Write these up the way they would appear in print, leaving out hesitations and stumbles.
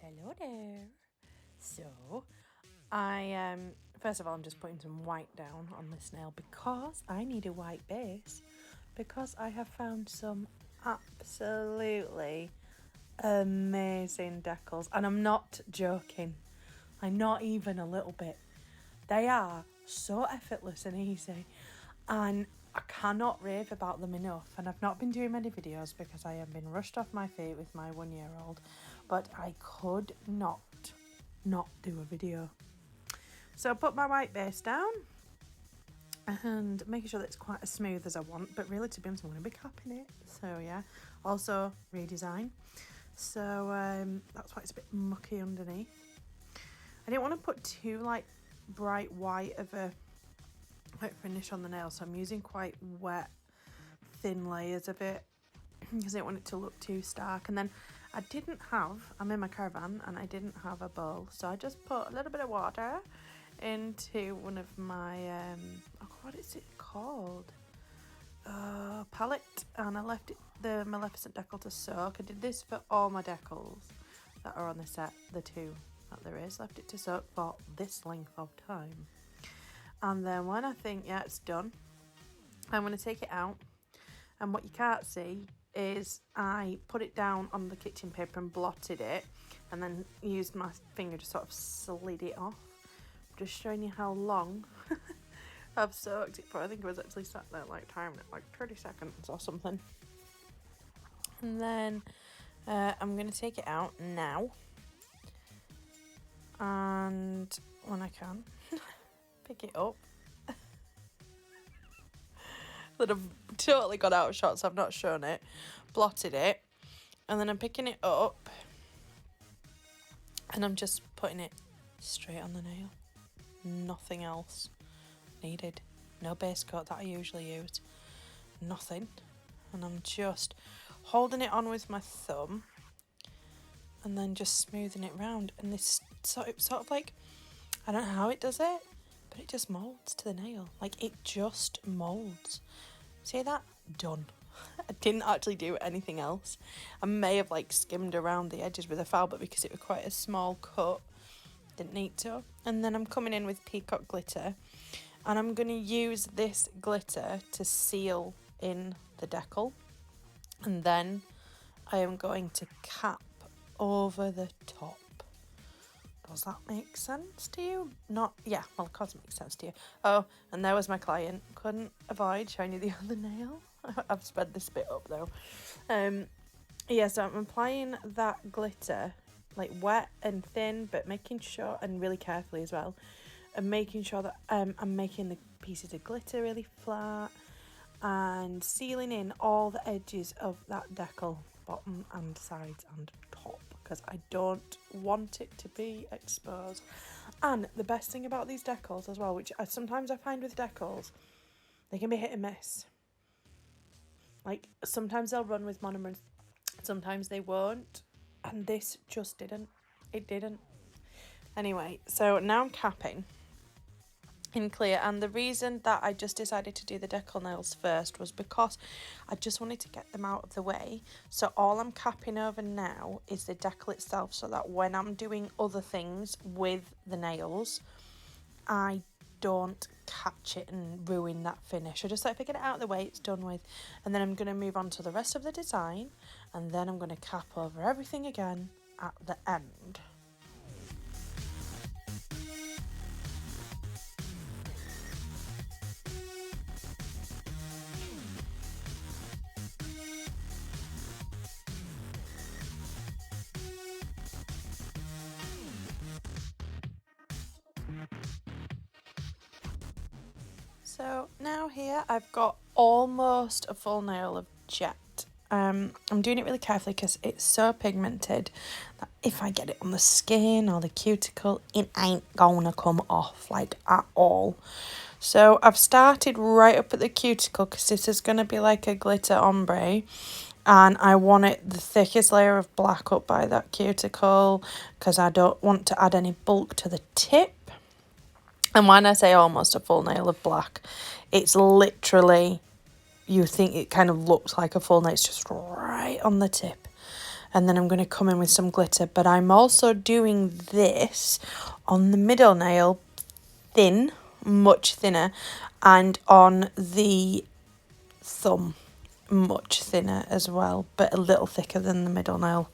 Hello there. So, I first of all, I'm just putting some white down on this nail because I need a white base because I have found some absolutely amazing decals, and I'm not joking. I'm not even a little bit. They are so effortless and easy, and I cannot rave about them enough. And I've not been doing many videos because I have been rushed off my feet with my 1-year-old, but I could not do a video. So I put my white base down and making sure that it's quite as smooth as I want, but really, to be honest, I'm going to be capping it. So yeah, also redesign. So that's why it's a bit mucky underneath. I didn't want to put too bright white of a finish on the nail, so I'm using quite wet, thin layers of it because I didn't want it to look too stark. And then I'm in my caravan and I didn't have a bowl, so I just put a little bit of water into one of my what is it called, palette, and I left the Maleficent decal to soak. I did this for all my decals that are on the set, the two that there is. Left it to soak for this length of time, and then when I think it's done, I'm going to take it out. And what you can't see is I put it down on the kitchen paper and blotted it, and then used my finger to sort of slid it off. Just showing you how long I've soaked it for. I think it was actually sat there timing it 30 seconds or something. And then I'm going to take it out now, and when I can pick it up. That I've totally got out of shot, so I've not shown it. Blotted it, and then I'm picking it up and I'm just putting it straight on the nail. Nothing else needed. No base coat that I usually use. Nothing. And I'm just holding it on with my thumb and then just smoothing it round. And this sort of I don't know how it does it, but it just moulds to the nail. It just moulds. See that? Done. I didn't actually do anything else. I may have skimmed around the edges with a file, but because it was quite a small cut, didn't need to. And then I'm coming in with peacock glitter, and I'm going to use this glitter to seal in the decal, and then I am going to cap over the top. Does that make sense to you? Not, yeah, well, of course it makes sense to you. Oh, and there was my client. Couldn't avoid showing you the other nail. I've sped this bit up though. Yeah, so I'm applying that glitter, wet and thin, but making sure, and really carefully as well, and making sure that I'm making the pieces of glitter really flat and sealing in all the edges of that decal, bottom and sides and top, because I don't want it to be exposed. And the best thing about these decals as well, which sometimes I find with decals, they can be hit and miss. Sometimes they'll run with monomers, sometimes they won't, and this just didn't. It didn't. Anyway, so now I'm capping in clear, and the reason that I just decided to do the decal nails first was because I just wanted to get them out of the way. So all I'm capping over now is the decal itself, so that when I'm doing other things with the nails, I don't catch it and ruin that finish. I just if I get it out of the way, it's done with. And then I'm going to move on to the rest of the design, and then I'm going to cap over everything again at the end. So now here I've got almost a full nail of jet. I'm doing it really carefully because it's so pigmented that if I get it on the skin or the cuticle, it ain't gonna come off at all. So I've started right up at the cuticle because this is going to be like a glitter ombre, and I want it the thickest layer of black up by that cuticle because I don't want to add any bulk to the tip. And when I say almost a full nail of black, it's literally, you think it kind of looks like a full nail, it's just right on the tip. And then I'm going to come in with some glitter. But I'm also doing this on the middle nail, thin, much thinner, and on the thumb, much thinner as well, but a little thicker than the middle nail,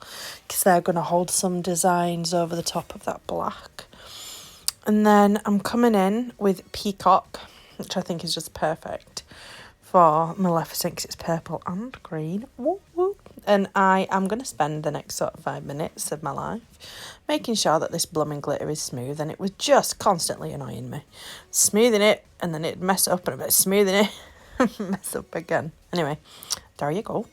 because they're going to hold some designs over the top of that black. And then I'm coming in with Peacock, which I think is just perfect for Maleficent because it's purple and green. Woo, woo. And I am going to spend the next sort of 5 minutes of my life making sure that this blooming glitter is smooth, and it was just constantly annoying me. Smoothing it and then it'd mess up, and a bit smoothing it and mess up again. Anyway, there you go.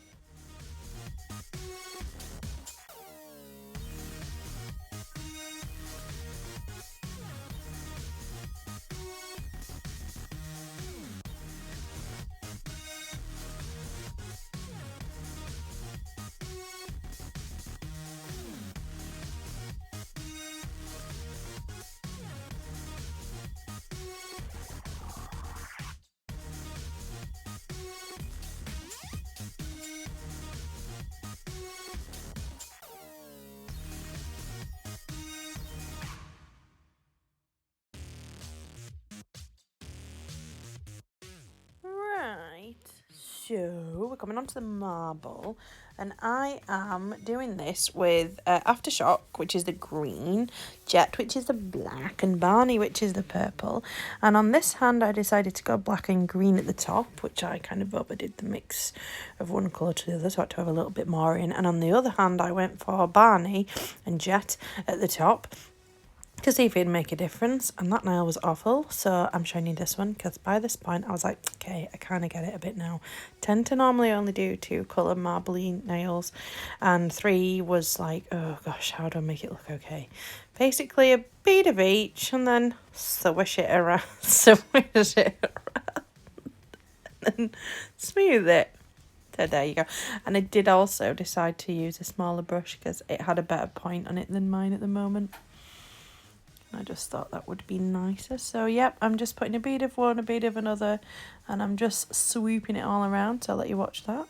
Right, so we're coming on to the marble, and I am doing this with Aftershock, which is the green, Jet, which is the black, and Barney, which is the purple. And on this hand, I decided to go black and green at the top, which I kind of overdid the mix of one colour to the other, so I had to have a little bit more in. And on the other hand, I went for Barney and Jet at the top to see if it'd make a difference, and that nail was awful, so I'm showing you this one because by this point I was like, okay, I kind of get it a bit now. Tend to normally only do 2 colour marbly nails, and 3 was like, oh gosh, how do I make it look okay? Basically a bead of each and then swish it around, swish it around and smooth it. So there you go. And I did also decide to use a smaller brush because it had a better point on it than mine at the moment. I just thought that would be nicer. So, yep, I'm just putting a bead of one, a bead of another, and I'm just swooping it all around. So I'll let you watch that.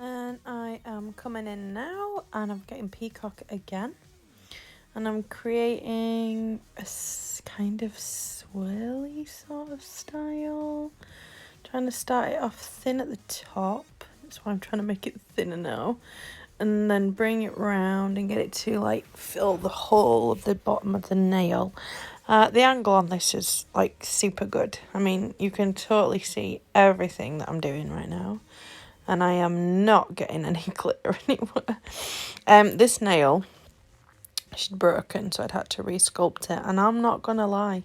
And I am coming in now, and I'm getting Peacock again. And I'm creating a kind of swirly sort of style. Trying to start it off thin at the top. That's why I'm trying to make it thinner now. And then bring it round and get it to like fill the whole of the bottom of the nail. The angle on this is like super good. I mean, you can totally see everything that I'm doing right now. And I am not getting any glitter anywhere. This nail, she'd broken, so I'd had to re-sculpt it. And I'm not gonna lie,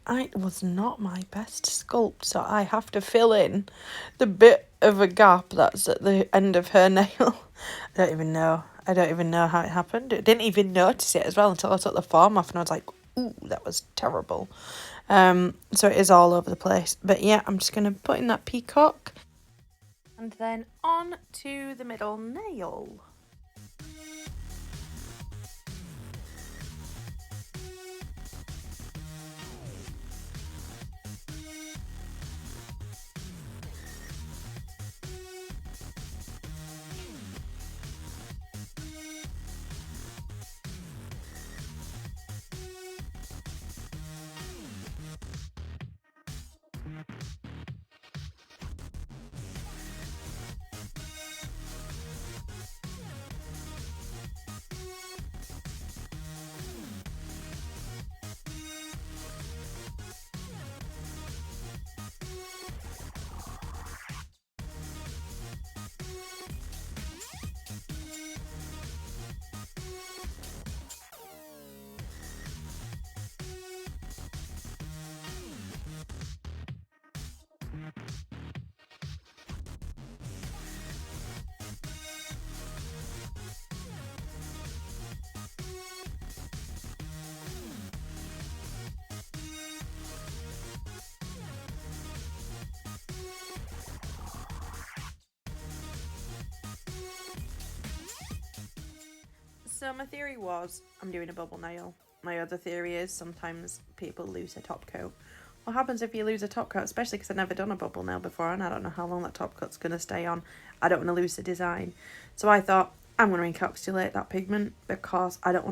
it was not my best sculpt, so I have to fill in the bit of a gap that's at the end of her nail. I don't even know how it happened. I didn't even notice it as well until I took the foam off, and I was like, ooh, that was terrible. So it is all over the place. But yeah, I'm just gonna put in that peacock. And then on to the middle nail. So my theory was I'm doing a bubble nail. My other theory is sometimes people lose their top coat. What happens if you lose a top coat, especially because I've never done a bubble nail before and I don't know how long that top coat's going to stay on. I don't want to lose the design. So I thought I'm going to encapsulate that pigment because I don't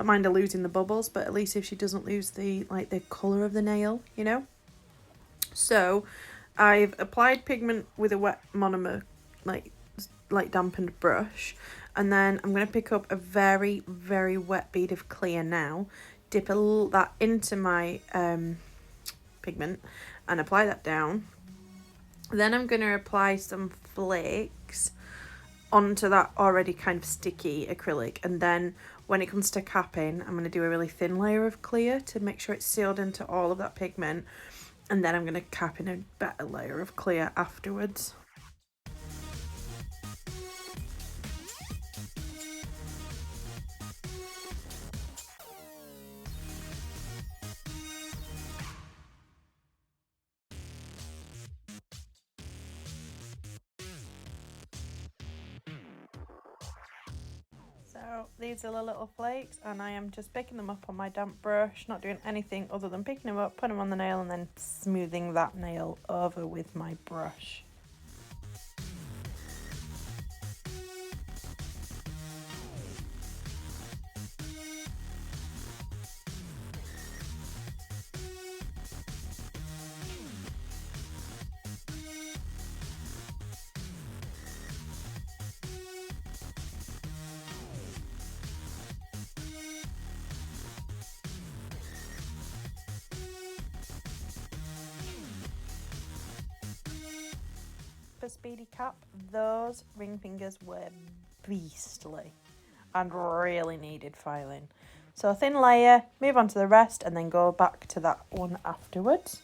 mind her losing the bubbles, but at least if she doesn't lose the colour of the nail, you know? So I've applied pigment with a wet monomer, like dampened brush, and then I'm going to pick up a very, very wet bead of clear now, dip that into my pigment and apply that down. Then I'm going to apply some flakes onto that already kind of sticky acrylic, and then when it comes to capping, I'm going to do a really thin layer of clear to make sure it's sealed into all of that pigment, and then I'm going to cap in a better layer of clear afterwards. So these are the little flakes, and I am just picking them up on my damp brush, not doing anything other than picking them up, putting them on the nail, and then smoothing that nail over with my brush. For speedy cap, those ring fingers were beastly and really needed filing. So a thin layer, move on to the rest, and then go back to that one afterwards.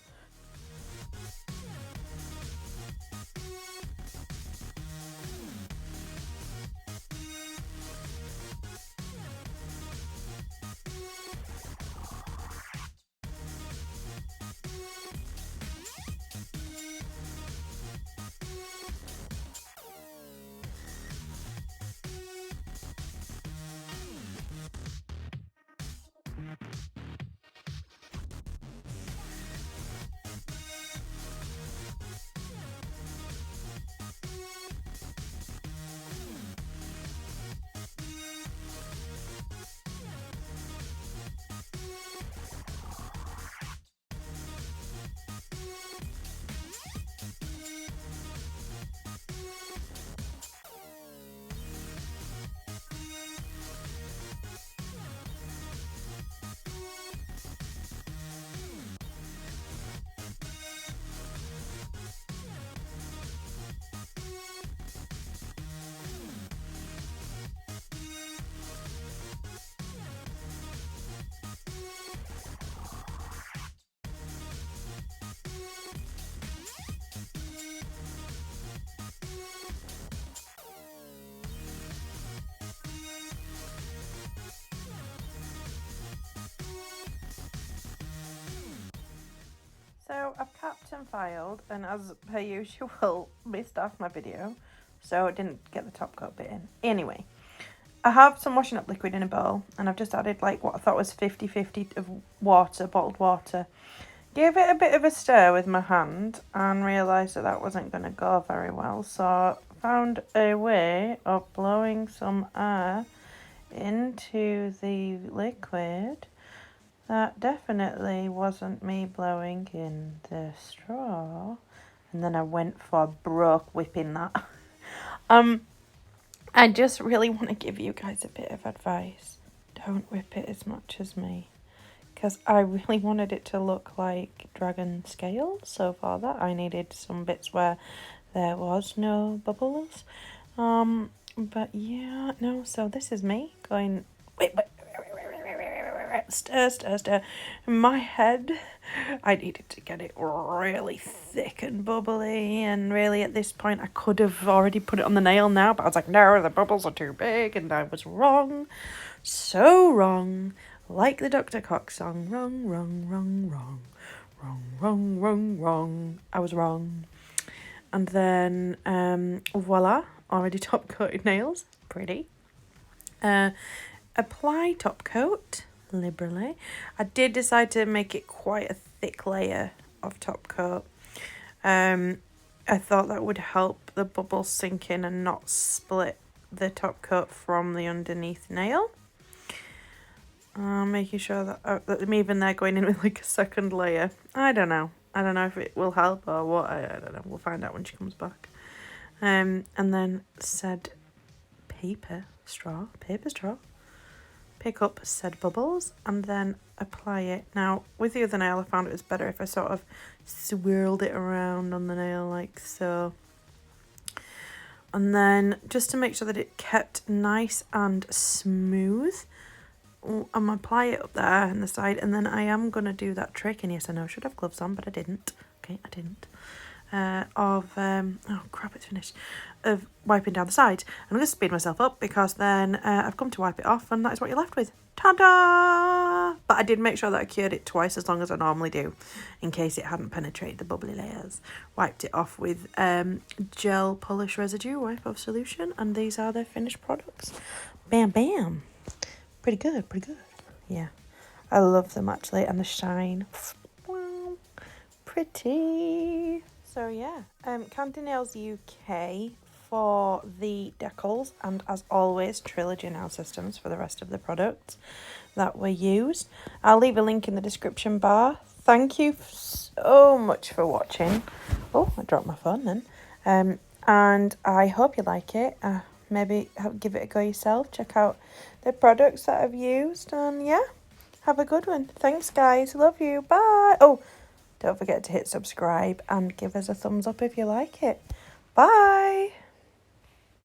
So I've capped and filed, and as per usual, missed off my video, so I didn't get the top coat bit in. Anyway, I have some washing up liquid in a bowl, and I've just added like what I thought was 50-50 of water, bottled water. Gave it a bit of a stir with my hand and realised that that wasn't going to go very well, so I found a way of blowing some air into the liquid. That definitely wasn't me blowing in the straw. And then I went for broke whipping that. I just really want to give you guys a bit of advice. Don't whip it as much as me. Because I really wanted it to look like dragon scale. So for that I needed some bits where there was no bubbles. But yeah, no, so this is me going whip, stir. In my head, I needed to get it really thick and bubbly, and really at this point I could have already put it on the nail now, but I was like, no, the bubbles are too big, and I was wrong. So wrong. Like the Dr. Cox song, wrong. I was wrong. And then, voila, already top coated nails, pretty. Apply top coat liberally. I did decide to make it quite a thick layer of top coat. I thought that would help the bubbles sink in and not split the top coat from the underneath nail. Making sure that I'm even there going in with like a second layer. I don't know if it will help or what. I don't know. We'll find out when she comes back. And then said paper straw. Pick up said bubbles and then apply it. Now, with the other nail, I found it was better if I sort of swirled it around on the nail like so. And then just to make sure that it kept nice and smooth, I'm going to apply it up there on the side, and then I am going to do that trick, and yes, I know I should have gloves on, but I didn't. Okay, I didn't. Oh crap, it's finished. Of wiping down the side. I'm going to speed myself up because then I've come to wipe it off, and that is what you're left with. Ta-da! But I did make sure that I cured it twice as long as I normally do, in case it hadn't penetrated the bubbly layers. Wiped it off with gel polish residue wipe off solution, and these are the finished products. Bam, bam. Pretty good. Yeah, I love them actually, and the shine. Wow, pretty. So yeah, Candy Nails UK for the decals, and as always, Trilogy Nail Systems for the rest of the products that were used. I'll leave a link in the description bar. Thank you so much for watching. Oh, I dropped my phone then. And I hope you like it. Maybe give it a go yourself. Check out the products that I've used. And yeah, have a good one. Thanks, guys. Love you. Bye. Oh, don't forget to hit subscribe and give us a thumbs up if you like it. Bye.